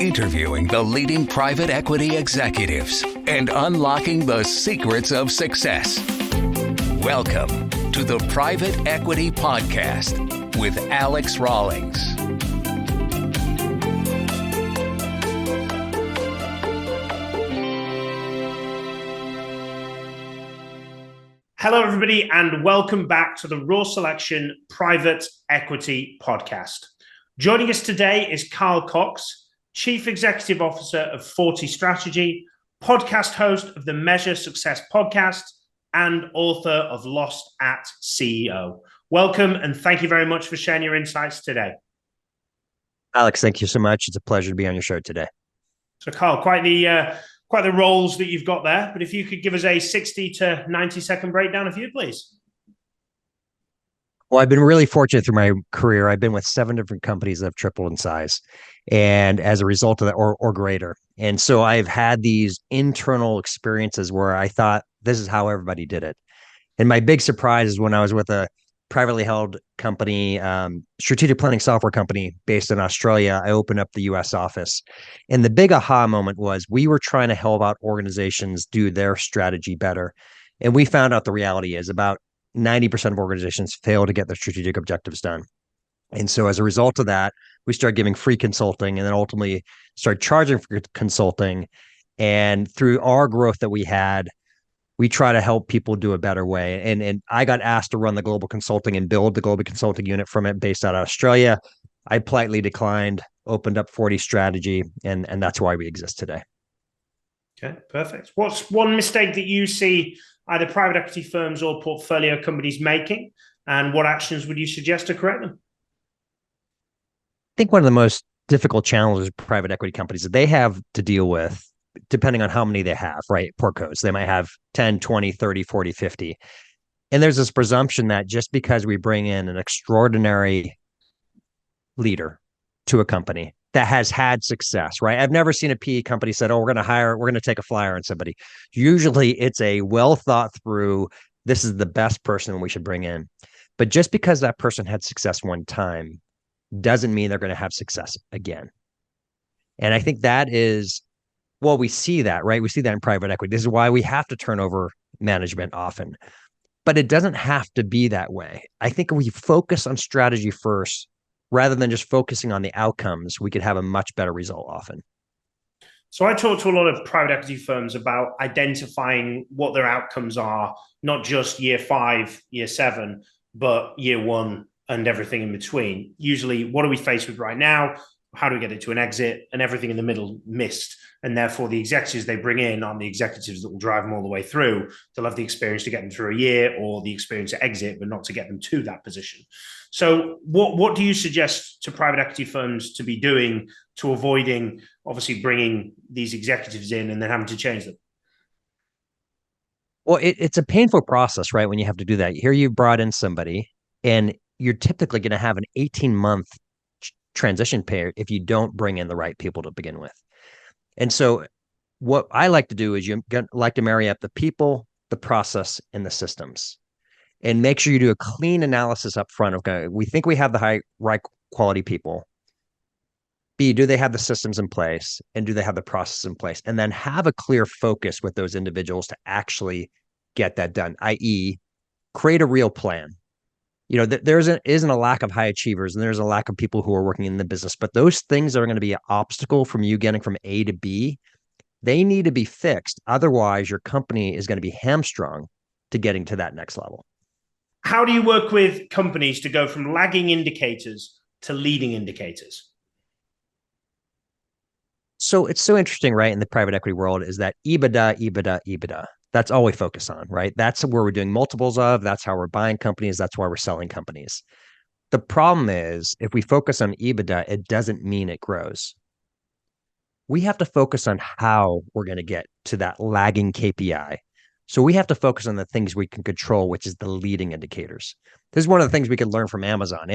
interviewing the leading private equity executives and unlocking the secrets of success. Welcome to the Private Equity Podcast with Alex Rawlings. Hello, everybody, and welcome back to the Raw Selection Private Equity Podcast. Joining us today is Carl Cox, Chief Executive Officer of 40 Strategy, podcast host of the Measure Success podcast, and author of Lost at CEO. Welcome, and thank you very much for sharing your insights today. Alex, thank you so much. It's a pleasure to be on your show today. So, Carl, quite the roles that you've got there, but if you could give us a 60 to 90 second breakdown of you, please. Well, I've been really fortunate through my career. I've been with 7 different companies that have tripled in size, and as a result of that, or greater. And so I've had these internal experiences where I thought this is how everybody did it. And my big surprise is when I was with a privately held company, strategic planning software company based in Australia. I opened up the US office. And the big aha moment was we were trying to help out organizations do their strategy better. And we found out the reality is about 90% of organizations fail to get their strategic objectives done. And so as a result of that, we started giving free consulting and then ultimately started charging for consulting. And through our growth that we had, we try to help people do a better way. And I got asked to run the global consulting and build the global consulting unit from it based out of Australia. I politely declined, opened up 40 Strategy, and that's why we exist today. Okay, perfect. What's one mistake that you see either private equity firms or portfolio companies making, and what actions would you suggest to correct them? I think one of the most difficult challenges private equity companies that they have to deal with, depending on how many they have, right? Portcos, they might have 10, 20, 30, 40, 50. And there's this presumption that just because we bring in an extraordinary leader to a company that has had success, right? I've never seen a PE company said, oh, we're going to take a flyer on somebody. Usually it's a well thought through, this is the best person we should bring in. But just because that person had success one time doesn't mean they're going to have success again. And I think that is, well, we see that, right? We see that in private equity. This is why we have to turn over management often. But it doesn't have to be that way. I think if we focus on strategy first, rather than just focusing on the outcomes, we could have a much better result often. So I talk to a lot of private equity firms about identifying what their outcomes are, not just year 5, year 7, but year 1 and everything in between. Usually, what are we faced with right now? How do we get it to an exit? And everything in the middle missed. And therefore, the executives they bring in aren't the executives that will drive them all the way through. They'll have the experience to get them through a year or the experience to exit, but not to get them to that position. So what do you suggest to private equity firms to be doing to avoiding, obviously, bringing these executives in and then having to change them? Well, it's a painful process, right? When you have to do that. Here you brought in somebody and you're typically going to have an 18-month transition period if you don't bring in the right people to begin with. And so what I like to do is you like to marry up the people, the process, and the systems. And make sure you do a clean analysis up front. Okay, we think we have the right quality people. B, do they have the systems in place? And do they have the process in place? And then have a clear focus with those individuals to actually get that done, i.e., create a real plan. You know, there isn't a lack of high achievers and there's a lack of people who are working in the business, but those things are going to be an obstacle from you getting from A to B. They need to be fixed. Otherwise, your company is going to be hamstrung to getting to that next level. How do you work with companies to go from lagging indicators to leading indicators? So it's so interesting, right? In the private equity world is that EBITDA. That's all we focus on, right? That's where we're doing multiples of. That's how we're buying companies. That's why we're selling companies. The problem is if we focus on EBITDA, it doesn't mean it grows. We have to focus on how we're going to get to that lagging KPI. So we have to focus on the things we can control, which is the leading indicators. This is one of the things we can learn from Amazon.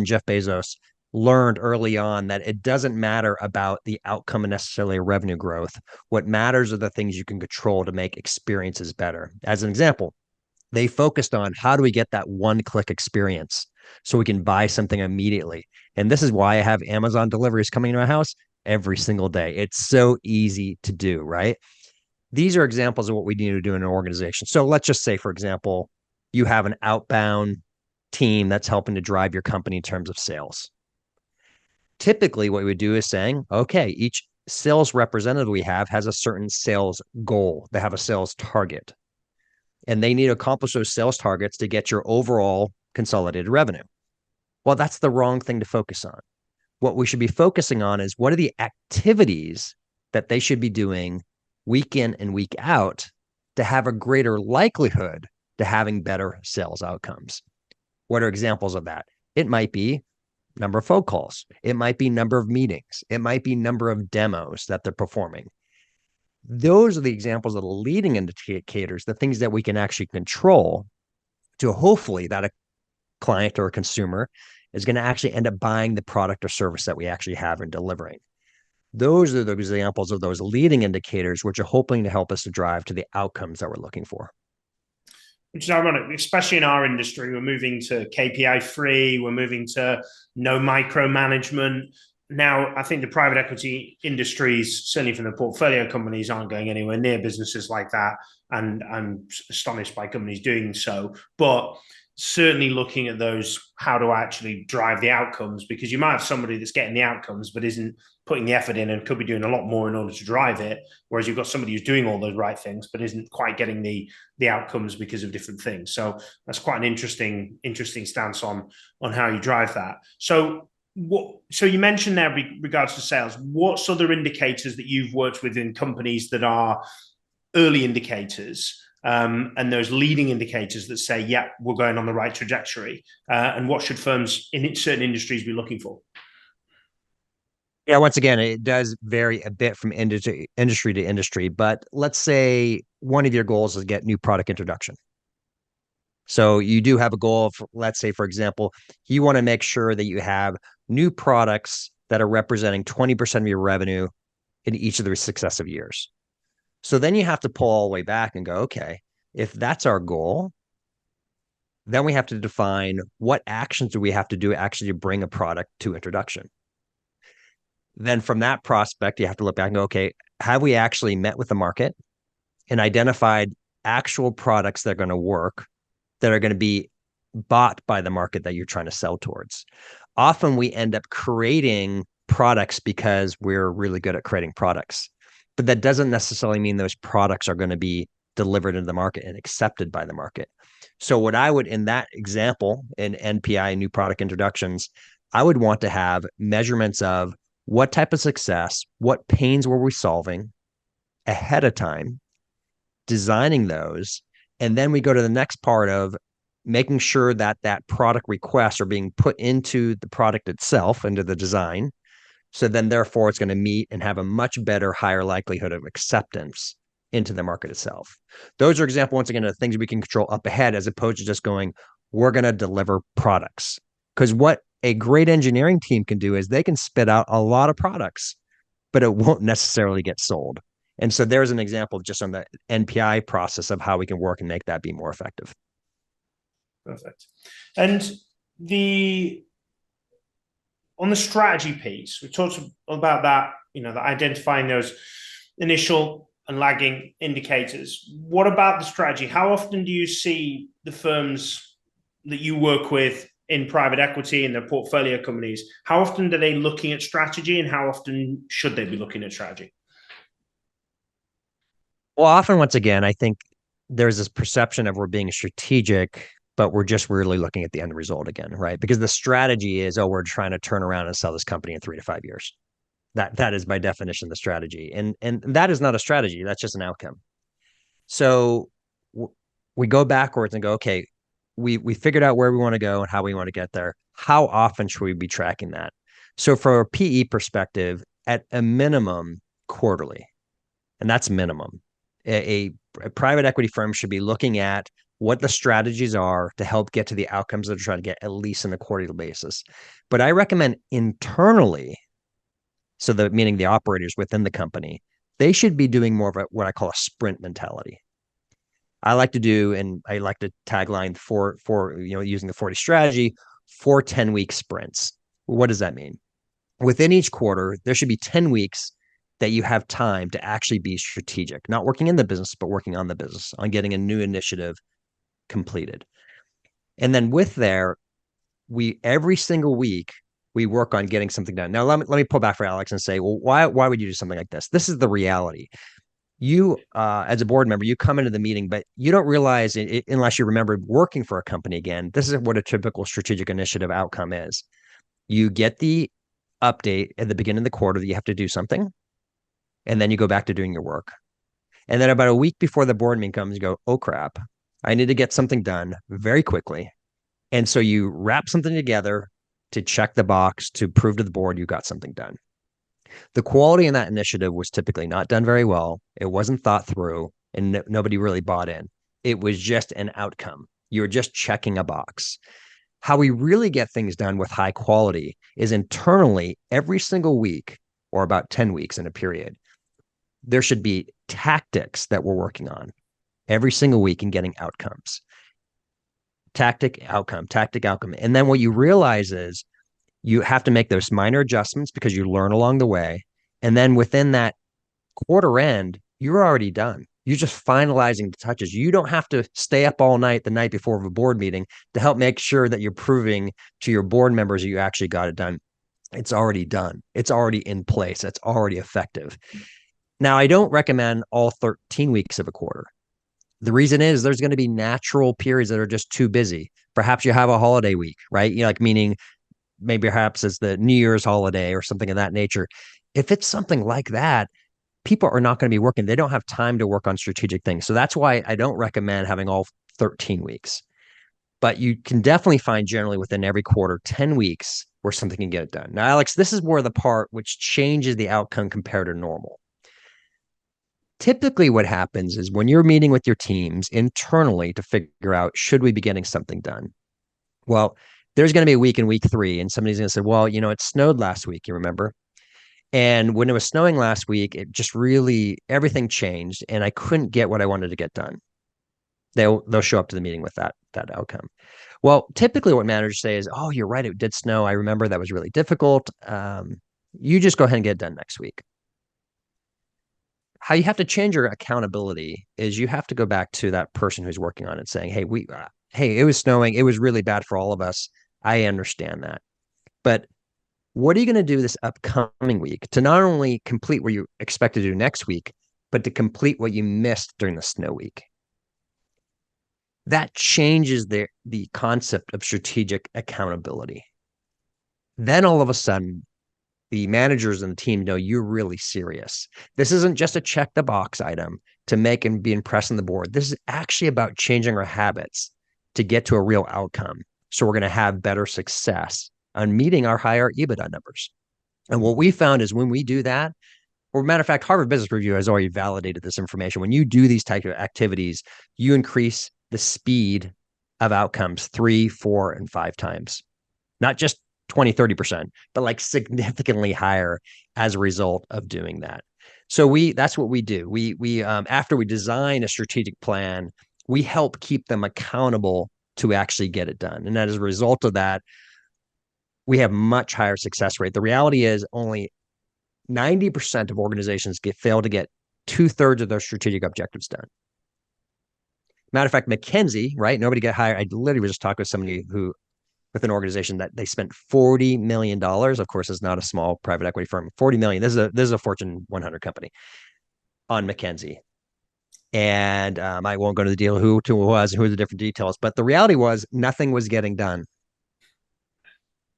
Jeff Bezos learned early on that it doesn't matter about the outcome and necessarily revenue growth. What matters are the things you can control to make experiences better. As an example, they focused on how do we get that one-click experience so we can buy something immediately. And this is why I have Amazon deliveries coming to my house every single day. It's so easy to do, right? These are examples of what we need to do in an organization. So let's just say, for example, you have an outbound team that's helping to drive your company in terms of sales. Typically, what we would do is saying, okay, each sales representative we have has a certain sales goal. They have a sales target, and they need to accomplish those sales targets to get your overall consolidated revenue. Well, that's the wrong thing to focus on. What we should be focusing on is what are the activities that they should be doing week in and week out to have a greater likelihood to having better sales outcomes. What are examples of that? It might be number of phone calls. It might be number of meetings. It might be number of demos that they're performing. Those are the examples of the leading indicators, the things that we can actually control to hopefully that a client or a consumer is going to actually end up buying the product or service that we actually have and delivering. Those are the examples of those leading indicators, which are hoping to help us to drive to the outcomes that we're looking for. Which is ironic, especially in our industry. We're moving to KPI free. We're moving to no micromanagement. Now, I think the private equity industries, certainly from the portfolio companies, aren't going anywhere near businesses like that. And I'm astonished by companies doing so. But certainly looking at those, how to actually drive the outcomes, because you might have somebody that's getting the outcomes but isn't putting the effort in and could be doing a lot more in order to drive it, whereas you've got somebody who's doing all those right things but isn't quite getting the outcomes because of different things. So that's quite an interesting stance on how you drive that. So you mentioned there regards to sales, what's other indicators that you've worked with in companies that are early indicators, and those leading indicators that say, yeah, we're going on the right trajectory, and what should firms in certain industries be looking for? Yeah, once again, it does vary a bit from industry to industry, but let's say one of your goals is to get new product introduction. So you do have a goal of, let's say, for example, you want to make sure that you have new products that are representing 20% of your revenue in each of the successive years. So then you have to pull all the way back and go, okay, if that's our goal, then we have to define what actions do we have to do actually to bring a product to introduction. Then from that prospect, you have to look back and go, okay, have we actually met with the market and identified actual products that are going to work, that are going to be bought by the market that you're trying to sell towards? Often we end up creating products because we're really good at creating products, but that doesn't necessarily mean those products are going to be delivered into the market and accepted by the market. So what I would, in that example, in NPI, new product introductions, I would want to have measurements of what type of success, what pains were we solving ahead of time, designing those, and then we go to the next part of making sure that that product requests are being put into the product itself, into the design. So then therefore it's going to meet and have a much better, higher likelihood of acceptance into the market itself. Those are examples, once again, of things we can control up ahead, as opposed to just going, we're going to deliver products. Because what a great engineering team can do is they can spit out a lot of products, but it won't necessarily get sold. And so there's an example just on the NPI process of how we can work and make that be more effective. Perfect. And on the strategy piece, we talked about that, that identifying those initial and lagging indicators. What about the strategy? How often do you see the firms that you work with in private equity and their portfolio companies, how often are they looking at strategy, and how often should they be looking at strategy? Well, often, once again, I think there's this perception of we're being strategic, but we're just really looking at the end result again, right? Because the strategy is, we're trying to turn around and sell this company in 3 to 5 years. That is by definition the strategy, and that is not a strategy. That's just an outcome. So we go backwards and go, okay, we figured out where we want to go and how we want to get there. How often should we be tracking that? So for a PE perspective, at a minimum, quarterly, and that's minimum. A private equity firm should be looking at what the strategies are to help get to the outcomes that they're trying to get, at least on a quarterly basis. But I recommend internally, so meaning the operators within the company, they should be doing more of what I call a sprint mentality. I like to do, and I like to tagline for using the 40 strategy, 4 10-week sprints. What does that mean? within each quarter, there should be 10 weeks that you have time to actually be strategic, not working in the business, but working on the business, on getting a new initiative completed. And then with there, every single week, we work on getting something done. Now, let me pull back for Alex and say, well, why would you do something like this? This is the reality. You, as a board member, you come into the meeting, but you don't realize it, unless you remember working for a company again, this is what a typical strategic initiative outcome is. You get the update at the beginning of the quarter that you have to do something, and then you go back to doing your work. And then about a week before the board meeting comes, you go, oh crap, I need to get something done very quickly. And so you wrap something together to check the box to prove to the board you got something done. The quality in that initiative was typically not done very well. It wasn't thought through, and nobody really bought in. It was just an outcome. You're just checking a box. How we really get things done with high quality is internally every single week, or about 10 weeks in a period, there should be tactics that we're working on every single week and getting outcomes. Tactic, outcome. And then what you realize is you have to make those minor adjustments because you learn along the way. And then within that quarter end, you're already done. You're just finalizing the touches. You don't have to stay up all night the night before of a board meeting to help make sure that you're proving to your board members that you actually got it done. It's already done. It's already in place. It's already effective. Now, I don't recommend all 13 weeks of a quarter. The reason is there's going to be natural periods that are just too busy. Perhaps you have a holiday week, right? You know, like meaning maybe perhaps it's the New Year's holiday or something of that nature. If it's something like that, people are not going to be working. They don't have time to work on strategic things. So that's why I don't recommend having all 13 weeks. But you can definitely find generally within every quarter, 10 weeks where something can get it done. Now, Alex, this is where the part which changes the outcome compared to normal. Typically what happens is when you're meeting with your teams internally to figure out, should we be getting something done? Well, there's going to be a week in week 3 and somebody's going to say, well, you know, it snowed last week, you remember? And when it was snowing last week, it just really, everything changed and I couldn't get what I wanted to get done. They'll show up to the meeting with that outcome. Well, typically what managers say is, oh, you're right, it did snow. I remember that was really difficult. You just go ahead and get it done next week. How you have to change your accountability is you have to go back to that person who's working on it saying, hey, it was snowing. It was really bad for all of us. I understand that. But what are you going to do this upcoming week to not only complete what you expect to do next week, but to complete what you missed during the snow week? That changes the concept of strategic accountability. Then all of a sudden, the managers and the team know you're really serious. This isn't just a check the box item to make and be impressed on the board. This is actually about changing our habits to get to a real outcome. So we're going to have better success on meeting our higher EBITDA numbers. And what we found is when we do that, or matter of fact, Harvard Business Review has already validated this information. When you do these type of activities, you increase the speed of outcomes 3, 4, and 5 times. Not just 20, 30%, but like significantly higher as a result of doing that. So that's what we do. We after we design a strategic plan, we help keep them accountable to actually get it done. And as a result of that, we have much higher success rate. The reality is only 90% of organizations fail to get 2/3 of their strategic objectives done. Matter of fact, McKinsey, right? Nobody get hired. I literally was just talking with somebody with an organization that they spent $40 million. Of course, it's not a small private equity firm. $40 million. This is a Fortune 100 company on McKinsey. And I won't go into the deal who was and who the different details, but the reality was nothing was getting done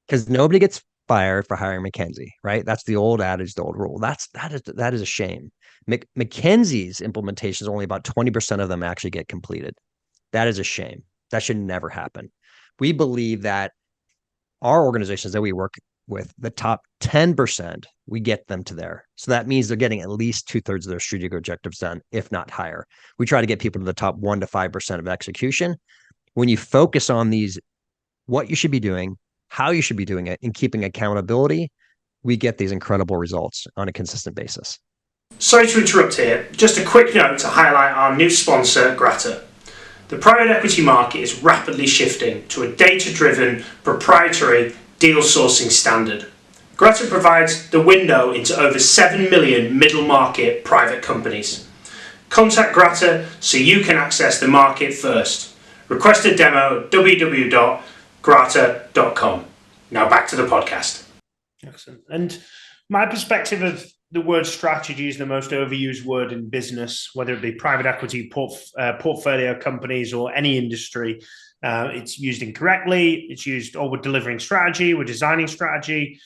because nobody gets fired for hiring McKinsey, right? That's the old adage, the old rule. That is a shame. McKinsey's implementation is only about 20% of them actually get completed. That is a shame. That should never happen. We believe that our organizations that we work with, the top 10%, we get them to there. So that means they're getting at least 2/3 of their strategic objectives done, if not higher. We try to get people to the top 1 to 5% of execution. When you focus on these, what you should be doing, how you should be doing it, and keeping accountability, we get these incredible results on a consistent basis. Sorry to interrupt here. Just a quick note to highlight our new sponsor, Grata. The private equity market is rapidly shifting to a data-driven, proprietary deal sourcing standard. Grata provides the window into over 7 million middle market private companies. Contact Grata so you can access the market first. Request a demo at www.grata.com. Now back to the podcast. Excellent. And my perspective of the word strategy is the most overused word in business, whether it be private equity, portfolio companies, or any industry. It's used incorrectly. It's used, oh, we're delivering strategy, we're designing strategy.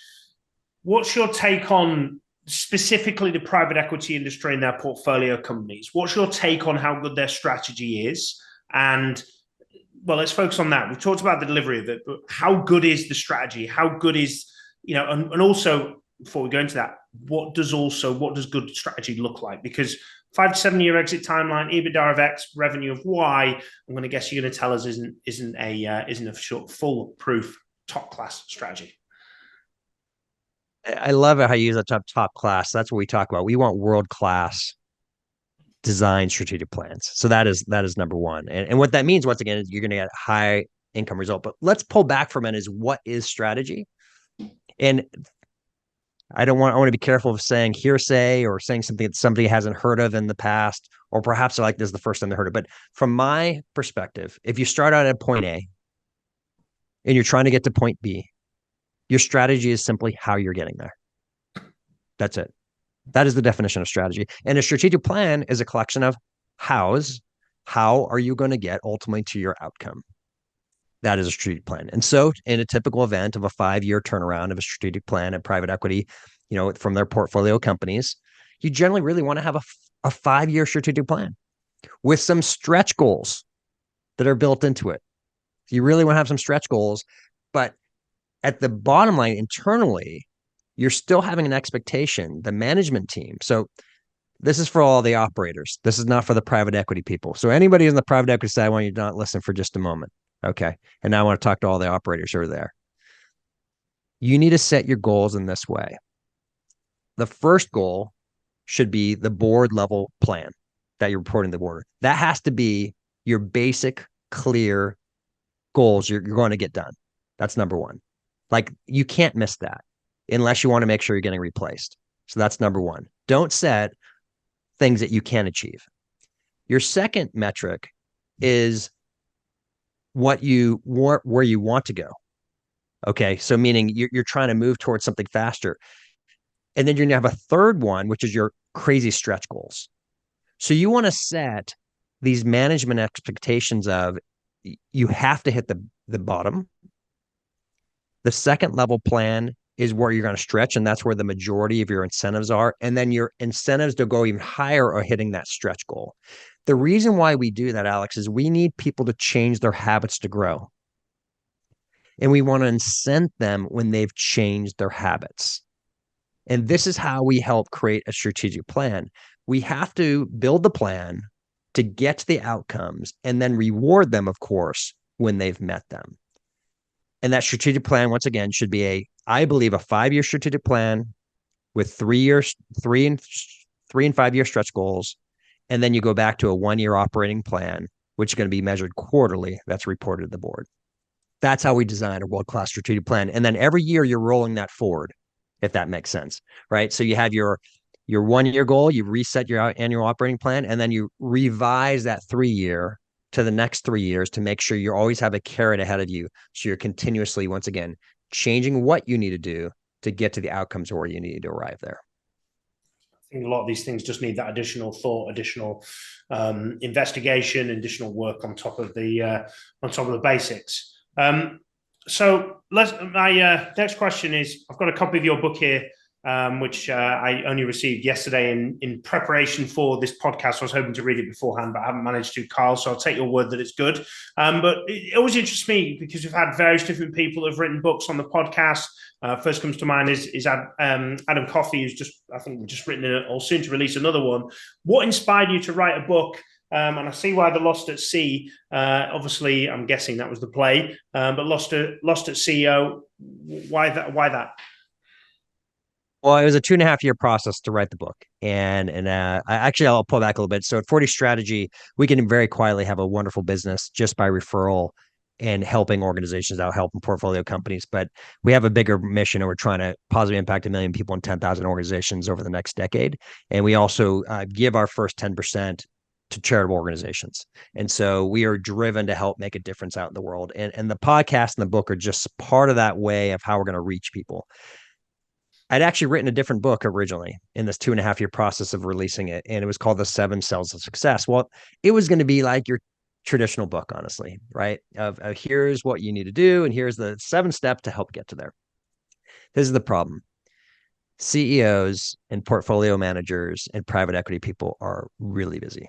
What's your take on specifically the private equity industry and their portfolio companies? What's your take on how good their strategy is? And well, let's focus on that. We've talked about the delivery of it, but how good is the strategy? How good is, and also before we go into that, what does good strategy look like? Because 5 to 7 year exit timeline, EBITDA of X, revenue of Y, I'm going to guess you're going to tell us isn't a foolproof top class strategy. I love it how you use that top class. That's what we talk about. We want world class design strategic plans. So that is number one. And what that means, once again, is you're going to get a high income result. But let's pull back for a minute. Is what is strategy? And I want to be careful of saying hearsay or saying something that somebody hasn't heard of in the past, or perhaps like this is the first time they heard it. But from my perspective, if you start out at point A and you're trying to get to point B, your strategy is simply how you're getting there. That's it. That is the definition of strategy. And a strategic plan is a collection of hows. How are you going to get ultimately to your outcome? That is a strategic plan. And so in a typical event of a 5-year turnaround of a strategic plan at private equity, from their portfolio companies, you generally really want to have a 5-year strategic plan with some stretch goals that are built into it. You really want to have some stretch goals, but at the bottom line internally, you're still having an expectation, the management team. So this is for all the operators. This is not for the private equity people. So anybody in the private equity side, I want you to not listen for just a moment. Okay. And now I want to talk to all the operators who are there. You need to set your goals in this way. The first goal should be the board level plan that you're reporting to the board. That has to be your basic, clear goals you're going to get done. That's number one. Like, you can't miss that unless you want to make sure you're getting replaced. So that's number one. Don't set things that you can achieve. Your second metric is where you want to go. Okay. So meaning you're trying to move towards something faster. And then you're going to have a third one, which is your crazy stretch goals. So you want to set these management expectations of you have to hit the bottom. The second level plan is where you're going to stretch, and that's where the majority of your incentives are. And then your incentives to go even higher are hitting that stretch goal. The reason why we do that, Alex, is we need people to change their habits to grow. And we want to incent them when they've changed their habits. And this is how we help create a strategic plan. We have to build the plan to get to the outcomes and then reward them, of course, when they've met them. And that strategic plan, once again, should be I believe, a 5-year strategic plan with 3 and 5-year stretch goals. And then you go back to a 1-year operating plan, which is going to be measured quarterly. That's reported to the board. That's how we design a world-class strategic plan. And then every year you're rolling that forward, if that makes sense, right? So you have your 1-year goal, you reset your annual operating plan, and then you revise that 3-year to the next 3 years to make sure you always have a carrot ahead of you. So you're continuously, once again, changing what you need to do to get to the outcomes where you need to arrive there. I think a lot of these things just need that additional thought, additional investigation, additional work on top of the basics. So my next question is, I've got a copy of your book here, which I only received yesterday in preparation for this podcast. I was hoping to read it beforehand, but I haven't managed to, Carl. So I'll take your word that it's good. But it always interests me because we've had various different people that have written books on the podcast. First comes to mind is Adam Coffey, who's just written or soon to release another one. What inspired you to write a book? And I see why the Lost at Sea. Obviously, I'm guessing that was the play. But Lost at Sea. Why that? Well, it was a 2.5-year process to write the book. And I'll pull back a little bit. So at 40 Strategy, we can very quietly have a wonderful business just by referral. and helping organizations out, helping portfolio companies. But we have a bigger mission, and we're trying to positively impact 1 million people in 10,000 organizations over the next decade. And we also give our first 10% to charitable organizations. And so we are driven to help make a difference out in the world. And the podcast and the book are just part of that way of how we're going to reach people. I'd actually written a different book originally in this 2.5 year process of releasing it. And it was called The 7 Cells of Success. Well, it was going to be like your traditional book, honestly, right? Of here's what you need to do, and here's the 7 steps to help get to there. This is the problem. CEOs and portfolio managers and private equity people are really busy.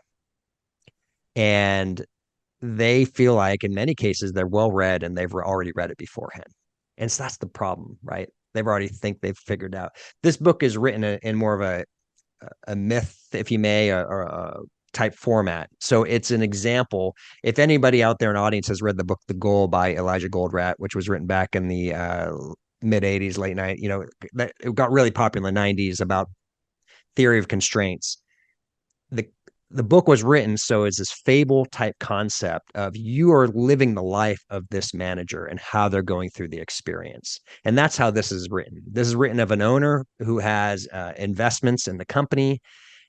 And they feel like in many cases they're well read and they've already read it beforehand. And so that's the problem, right? They've already think they've figured out. This book is written in more of a myth, if you may, or a type format. So it's an example. If anybody out there in the audience has read the book The Goal by Elijah Goldratt, which was written back in the mid 80s, late 90s, it got really popular in the 90s about theory of constraints. The book was written so it's this fable type concept of you are living the life of this manager and how they're going through the experience. And that's how this is written. This is written of an owner who has investments in the company.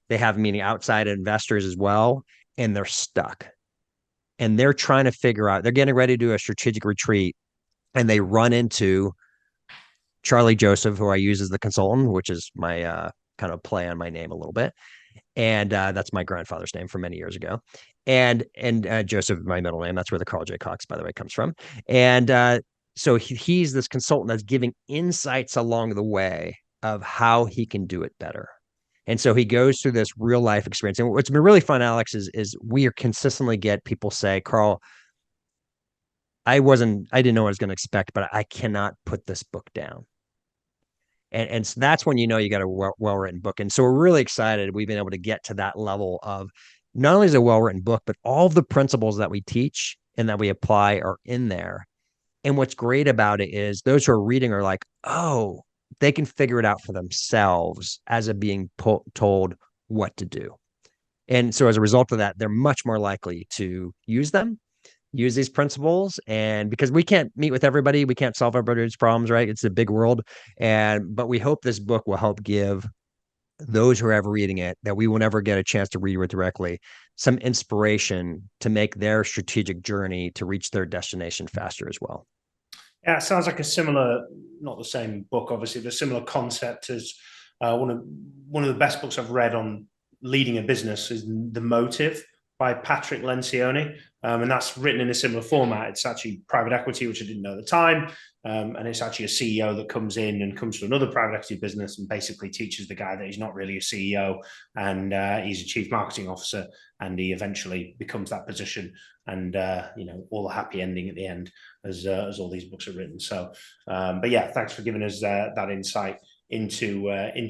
They have meaning outside investors as well, and they're stuck. And they're trying to figure out, they're getting ready to do a strategic retreat, and they run into Charlie Joseph, who I use as the consultant, which is my kind of play on my name a little bit. And that's my grandfather's name from many years ago. And Joseph, my middle name, that's where the Carl J. Cox, by the way, comes from. And so he's this consultant that's giving insights along the way of how he can do it better. And so he goes through this real life experience. And what's been really fun, Alex, is we are consistently get people say, Carl, I didn't know what I was going to expect, but I cannot put this book down. And so that's when you know you got a well-written book. And so we're really excited we've been able to get to that level of not only is it a well-written book, but all the principles that we teach and that we apply are in there. And what's great about it is those who are reading are like, oh, they can figure it out for themselves as of being told what to do. And so as a result of that, they're much more likely to use these principles. And because we can't meet with everybody, we can't solve everybody's problems, right? It's a big world. But we hope this book will help give those who are ever reading it, that we will never get a chance to read it directly, some inspiration to make their strategic journey to reach their destination faster as well. Yeah, it sounds like a similar, not the same book, obviously, but a similar concept as one of the best books I've read on leading a business is The Motive by Patrick Lencioni. And that's written in a similar format. It's actually private equity, which I didn't know at the time. And it's actually a CEO that comes in and comes to another private equity business and basically teaches the guy that he's not really a CEO and he's a chief marketing officer, and he eventually becomes that position. And all the happy ending at the end, as all these books are written. So, but yeah, thanks for giving us that insight into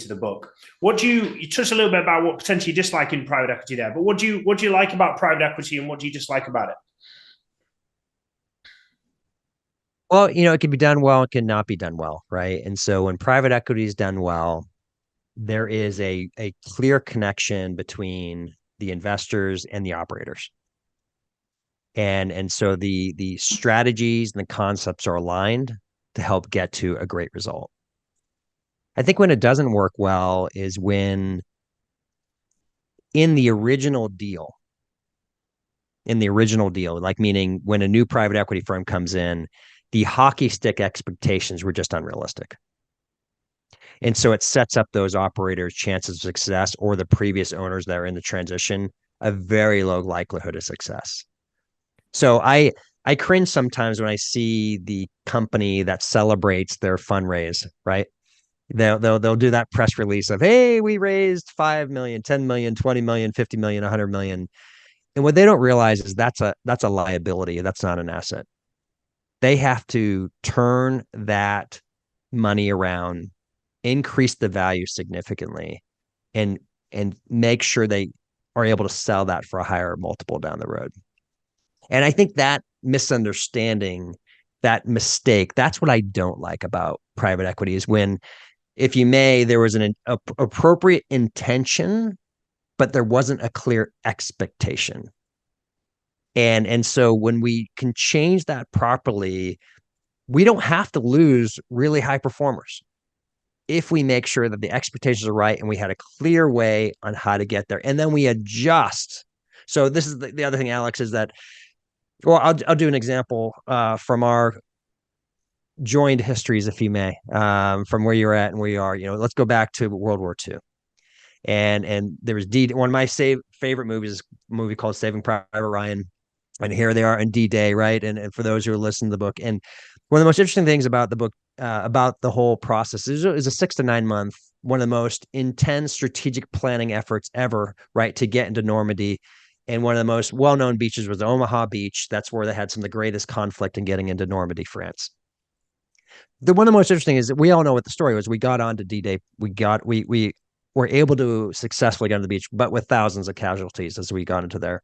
the book. You touched a little bit about what potentially you dislike in private equity there, but what do you like about private equity and what do you dislike about it? Well, it can be done well, it can not be done well, right? And so when private equity is done well, there is a clear connection between the investors and the operators. And so the strategies and the concepts are aligned to help get to a great result. I think when it doesn't work well is when in the original deal, like meaning when a new private equity firm comes in, the hockey stick expectations were just unrealistic. And so it sets up those operators' chances of success, or the previous owners that are in the transition, a very low likelihood of success. So I cringe sometimes when I see the company that celebrates their fundraise, right? They'll do that press release of, hey, we raised 5 million, 10 million, 20 million, 50 million, 100 million. And what they don't realize is that's a liability. That's not an asset. They have to turn that money around, increase the value significantly, and make sure they are able to sell that for a higher multiple down the road. And I think that misunderstanding, that mistake, that's what I don't like about private equity is when, if you may, there was an appropriate intention, but there wasn't a clear expectation. And so when we can change that properly, we don't have to lose really high performers if we make sure that the expectations are right and we had a clear way on how to get there, and then we adjust. So this is the other thing, Alex, is that, well, I'll do an example from our joined histories, if you may, from where you're at and where you are. Let's go back to World War II. And there was one of my favorite movies is a movie called Saving Private Ryan. And here they are in D-Day, right? And for those who are listening to the book, and one of the most interesting things about the book, about the whole process, is a 6 to 9 month, one of the most intense strategic planning efforts ever, right, to get into Normandy. And one of the most well-known beaches was Omaha Beach. That's where they had some of the greatest conflict in getting into Normandy, France. One of the most interesting is that we all know what the story was. We got onto D-Day. We were able to successfully get on the beach, but with thousands of casualties as we got into there.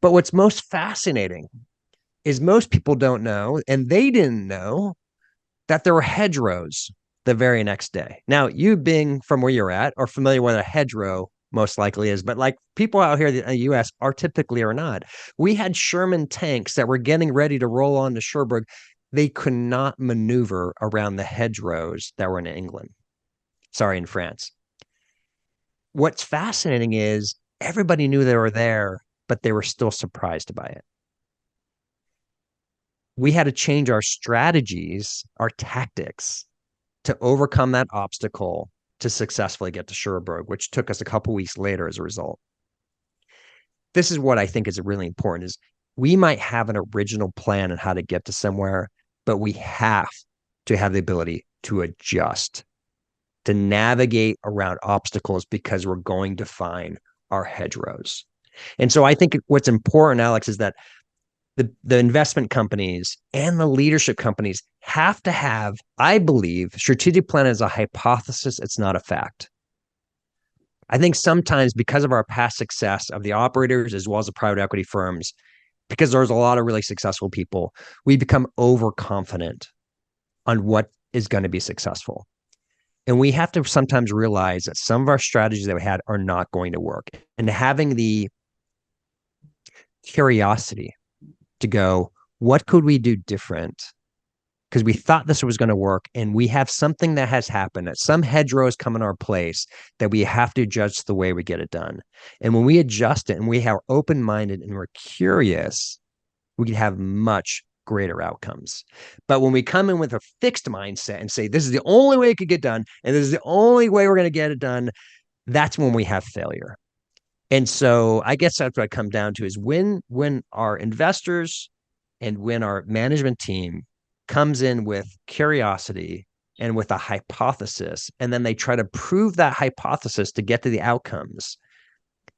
But what's most fascinating is most people don't know, and they didn't know, that there were hedgerows the very next day. Now, you being from where you're at are familiar with what a hedgerow most likely is, but like people out here in the U.S. are not. We had Sherman tanks that were getting ready to roll on to Cherbourg. They could not maneuver around the hedgerows that were in France. What's fascinating is everybody knew they were there, but they were still surprised by it. We had to change our strategies, our tactics, to overcome that obstacle to successfully get to Cherbourg, which took us a couple weeks later as a result. This is what I think is really important, is we might have an original plan on how to get to somewhere, but we have to have the ability to adjust, to navigate around obstacles, because we're going to find our hedgerows. And so I think what's important, Alex, is that the investment companies and the leadership companies have to have, I believe, strategic plan as a hypothesis. It's not a fact. I think sometimes because of our past success of the operators as well as the private equity firms, because there's a lot of really successful people, we become overconfident on what is going to be successful. And we have to sometimes realize that some of our strategies that we had are not going to work. And having the curiosity to go, what could we do different? Because we thought this was going to work, and we have something that has happened, that some hedgerows come in our place that we have to adjust the way we get it done. And when we adjust it and we are open-minded and we're curious, we can have much greater outcomes. But when we come in with a fixed mindset and say, this is the only way it could get done, and this is the only way we're going to get it done, that's when we have failure. And so I guess that's what I come down to, is when our investors and when our management team comes in with curiosity and with a hypothesis, and then they try to prove that hypothesis to get to the outcomes,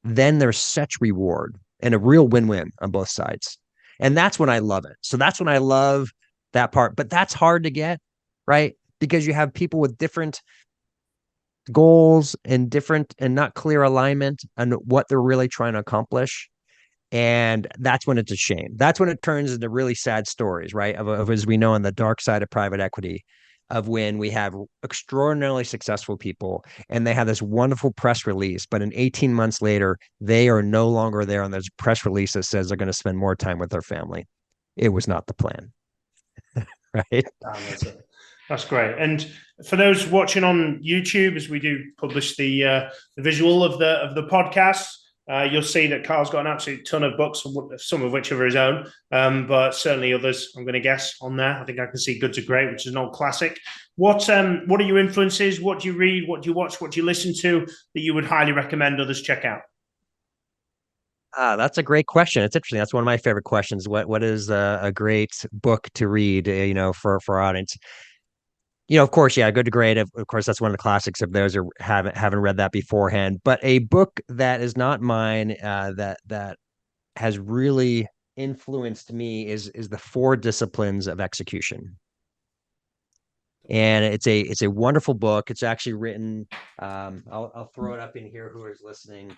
then there's such reward and a real win-win on both sides. And that's when I love it. So that's when I love that part. But that's hard to get, right? Because you have people with different goals and not clear alignment on what they're really trying to accomplish. And that's when it's a shame. That's when it turns into really sad stories, right? Of as we know, on the dark side of private equity, of when we have extraordinarily successful people and they have this wonderful press release, but in 18 months later, they are no longer there. And there's a press release that says they're going to spend more time with their family. It was not the plan, right? That's great. And for those watching on YouTube, as we do publish the visual of the podcast, you'll see that Carl's got an absolute ton of books, some of which are his own, but certainly others, I'm going to guess, on there. I think I can see Good to Great, which is an old classic. What are your influences? What do you read? What do you watch? What do you listen to that you would highly recommend others check out? That's a great question. It's interesting. That's one of my favorite questions. What is a great book to read, for our audience? Of course, yeah, Good to Great. Of course, that's one of the classics if those who haven't read that beforehand. But a book that is not mine, that has really influenced me is the Four Disciplines of Execution. And it's a wonderful book. It's actually written. I'll throw it up in here. Who is listening?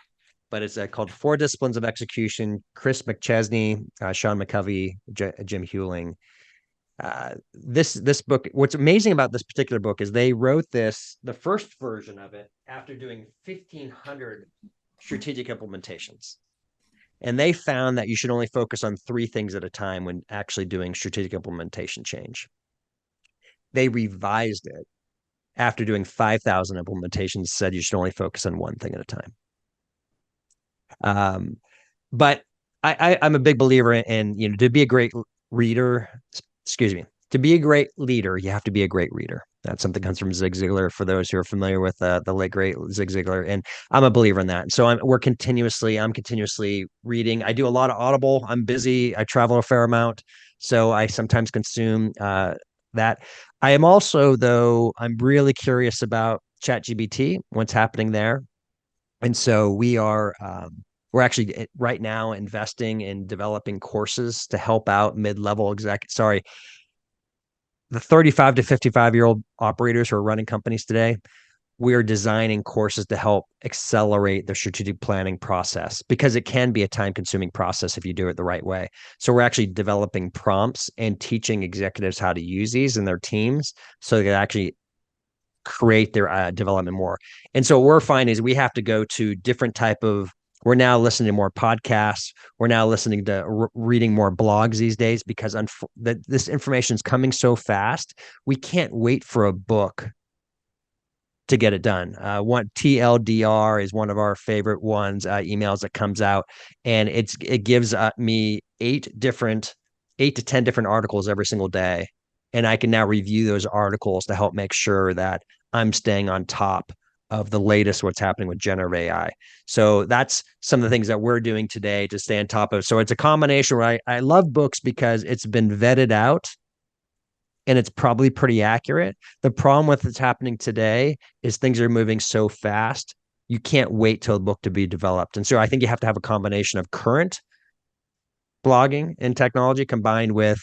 But it's called Four Disciplines of Execution. Chris McChesney, Sean McCovey, Jim Hewling. This book, what's amazing about this particular book is they wrote the first version of it after doing 1,500 strategic implementations. And they found that you should only focus on 3 things at a time when actually doing strategic implementation change. They revised it after doing 5,000 implementations, said you should only focus on 1 thing at a time. But I'm a big believer in, to be a great reader, to be a great leader, you have to be a great reader. That's something that comes from Zig Ziglar, for those who are familiar with the late great Zig Ziglar. And I'm a believer in that. So I'm continuously reading. I do a lot of Audible. I'm busy. I travel a fair amount. So I sometimes consume that. I am also, though, I'm really curious about ChatGPT, what's happening there. And so we're actually right now investing in developing courses to help out mid-level the 35 to 55-year-old operators who are running companies today. We are designing courses to help accelerate the strategic planning process, because it can be a time-consuming process if you do it the right way. So we're actually developing prompts and teaching executives how to use these in their teams so they can actually create their development more. And so what we're finding is we have to go to different we're now listening to more podcasts. We're now listening to reading more blogs these days, because this information is coming so fast. We can't wait for a book to get it done. One TLDR is one of our favorite ones, emails that comes out, and it gives me 8 to 10 different articles every single day. And I can now review those articles to help make sure that I'm staying on top of the latest, what's happening with generative AI. So that's some of the things that we're doing today to stay on top of. So it's a combination where I love books because it's been vetted out and it's probably pretty accurate. The problem with what's happening today is things are moving so fast. You can't wait till the book to be developed. And so I think you have to have a combination of current blogging and technology combined with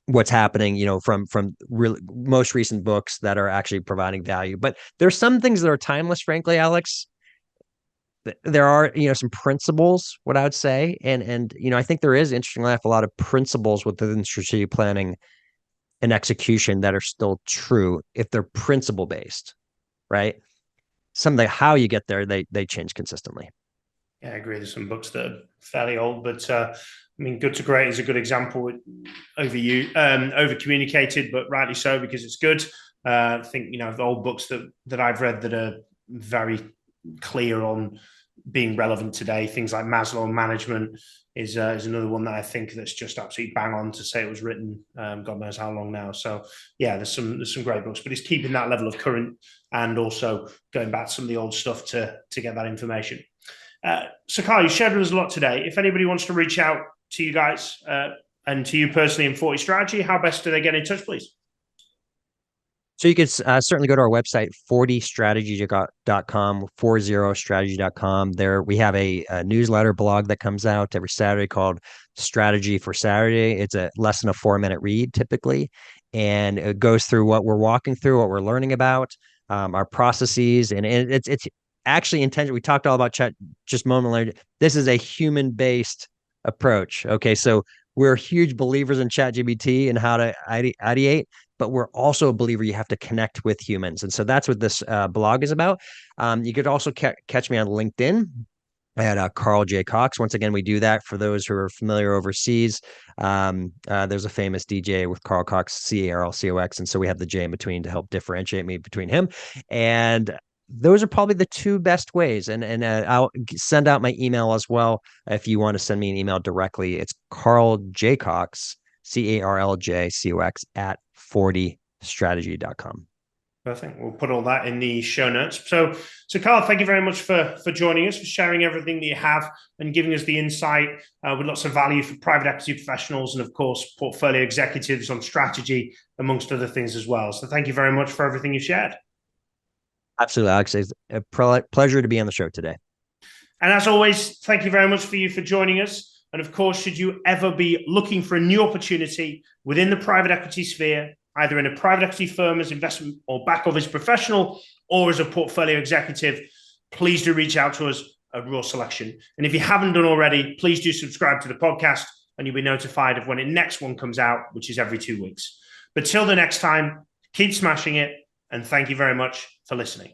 what's happening, from really most recent books that are actually providing value. But there's some things that are timeless, frankly, Alex. There are, some principles, what I would say. And I think there is, interestingly enough, a lot of principles within strategic planning and execution that are still true if they're principle based, right? Something how you get there, they change consistently. Yeah, I agree. There's some books that are fairly old, but Good to Great is a good example. Over communicated, but rightly so, because it's good. I think the old books that I've read that are very clear on being relevant today, things like Maslow Management is another one that I think that's just absolutely bang on to say it was written God knows how long now. So yeah, there's some great books, but it's keeping that level of current and also going back to some of the old stuff to get that information. So Carl, you shared with us a lot today. If anybody wants to reach out to you guys and to you personally in 40 Strategy, how best do they get in touch, please? So you could certainly go to our website, 40strategy.com, 40strategy.com. There we have a newsletter blog that comes out every Saturday called Strategy for Saturday. It's a less than a 4-minute read typically, and it goes through what we're walking through, what we're learning about, our processes, and it's actually intentional. We talked all about chat just momentarily. This is a human-based approach. Okay, so we're huge believers in ChatGPT and how to ideate, but we're also a believer you have to connect with humans. And so that's what this blog is about. You could also catch me on LinkedIn at Carl J. Cox. Once again, we do that for those who are familiar overseas. There's a famous DJ with Carl Cox, CARLCOX. And so we have the J in between to help differentiate me between him. And those are probably the 2 best ways. And I'll send out my email as well. If you want to send me an email directly, it's Carl J. Cox, CARLJCOX at 40strategy.com. Perfect. We'll put all that in the show notes. So Carl, thank you very much for joining us, for sharing everything that you have and giving us the insight with lots of value for private equity professionals and, of course, portfolio executives on strategy, amongst other things as well. So thank you very much for everything you shared. Absolutely, Alex. It's a pleasure to be on the show today. And as always, thank you very much for joining us. And of course, should you ever be looking for a new opportunity within the private equity sphere, either in a private equity firm as investment or back office professional, or as a portfolio executive, please do reach out to us at Raw Selection. And if you haven't done already, please do subscribe to the podcast and you'll be notified of when the next one comes out, which is every 2 weeks. But till the next time, keep smashing it. And thank you very much for listening.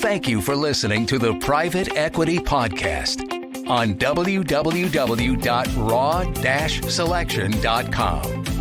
Thank you for listening to the Private Equity Podcast on www.raw-selection.com.